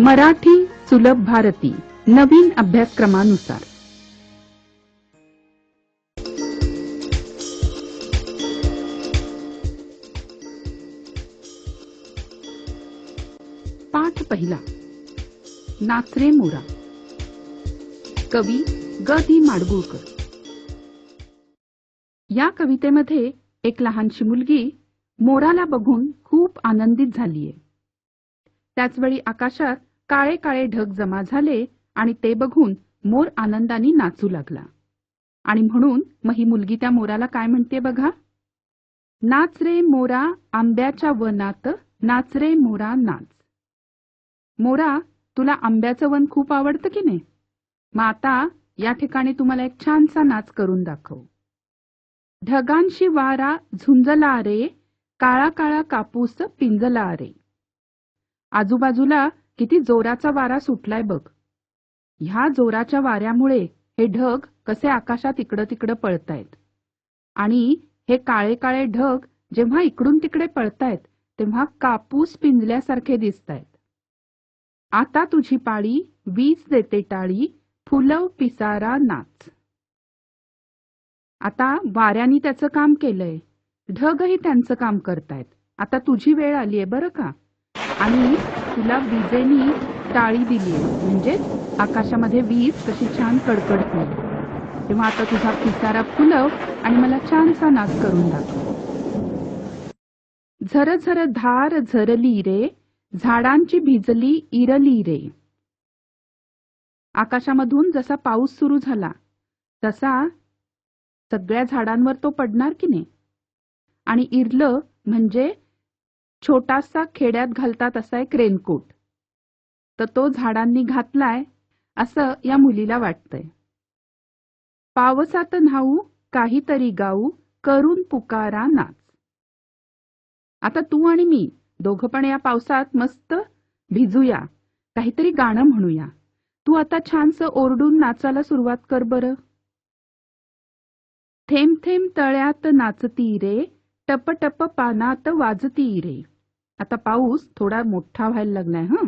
मराठी सुलभ भारती नवीन अभ्यासक्रमानुसार पाठ पहिला. नाचरे मोरा. कवी ग दी माडगूळकर. या कवितेमध्ये एक लहानशी मुलगी मोराला बघून खूप आनंदित झालीये. त्याचवेळी आकाशात काळे काळे ढग जमा झाले आणि ते बघून मोर आनंदाने नाचू लागला. आणि म्हणून मग ही मुलगी त्या मोराला काय म्हणते बघा. नाच रे मोरा आंब्याच्या वनात, नाच रे मोरा नाच. मोरा, तुला आंब्याचं वन खूप आवडतं की नाही? मग आता या ठिकाणी तुम्हाला एक छानसा नाच करून दाखव. ढगांशी वारा झुंजला रे, काळा काळा कापूस पिंजला रे. आजूबाजूला किती जोराचा वारा सुटलाय बघ. ह्या जोराच्या वाऱ्यामुळे हे ढग कसे आकाशात इकडं तिकडं पळतायत. आणि हे काळे काळे ढग जेव्हा इकडून तिकडे पळतायत तेव्हा कापूस पिंजल्यासारखे दिसतायत. आता तुझी पाळी, वीज देते टाळी, फुलव पिसारा नाच. आता वाऱ्याने त्याचं काम केलंय, ढगही त्यांचं काम करतायत. आता तुझी वेळ आलीये बरं का. आणि तुला विजेनी टाळी दिलीये, म्हणजेच आकाशामध्ये वीज कशी छान कडकडते. तेव्हा आता तुझा पिसारा फुलव आणि मला छानसा नाच करून दाखव. झर झर धार झरली रे, झाडांची भिजली इरली रे. आकाशामधून जसा पाऊस सुरू झाला तसा सगळ्या झाडांवर तो पडणार की नाही. आणि इरलं म्हणजे छोटासा खेड्यात घालतात असा एक रेनकोट, तर तो झाडांनी घातलाय असं या मुलीला वाटतंय. पावसात न्हाऊ काहीतरी गाऊ, करून पुकारा नाच. आता तू आणि मी दोघं पण या पावसात मस्त भिजूया, काहीतरी गाणं म्हणूया. तू आता छानसं ओरडून नाचायला सुरुवात कर बरं. थेंब थेंब तळ्यात नाचती रे, टप टप पानात वाजती रे. आता पाऊस थोडा मोठा व्हायला लागलाय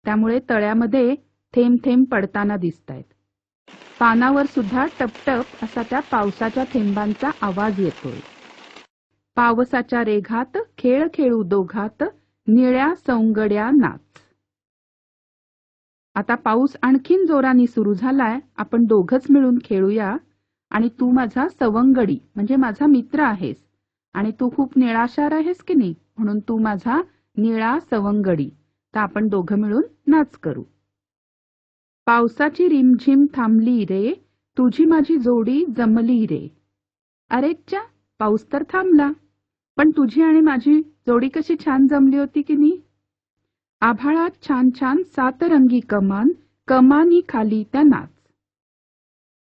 त्यामुळे तळ्यामध्ये थेंब थेंब पडताना दिसतायत. पानावर सुद्धा टपटप असा त्या पावसाच्या थेंबांचा आवाज येतोय. पावसाच्या रेघात खेळ खेळू दोघात, निळ्या सौंगड्या नाच. आता पाऊस आणखीन जोराने सुरू झालाय, आपण दोघच मिळून खेळूया. आणि तू माझा सवंगडी म्हणजे माझा मित्र आहेस आणि तू खूप निळाशार आहेस की नाही, म्हणून तू माझा निळा सवंगडी. तर आपण दोघं मिळून नाच करू. पावसाची रिमझिम थांबली रे, तुझी माझी जोडी जमली रे. अरेच्चा, पाऊस तर थांबला, पण तुझी आणि माझी जोडी कशी छान जमली होती की नाही. आभाळात छान छान सातरंगी कमान, कमानी खाली त्या नाच.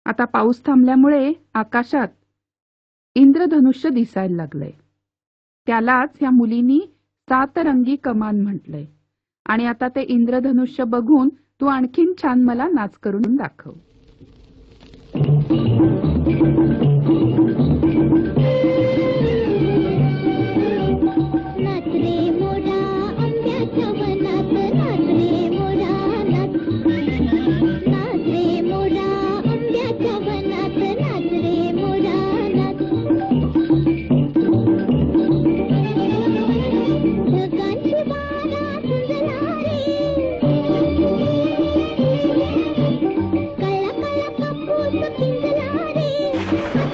आता पाऊस थांबल्यामुळे आकाशात इंद्रधनुष्य दिसायला लागलंय. त्यालाच या मुलीनी सातरंगी कमान म्हटलंय. आणि आता ते इंद्रधनुष्य बघून तू आणखीन छान मला नाच करून दाखव. पिंजला रे,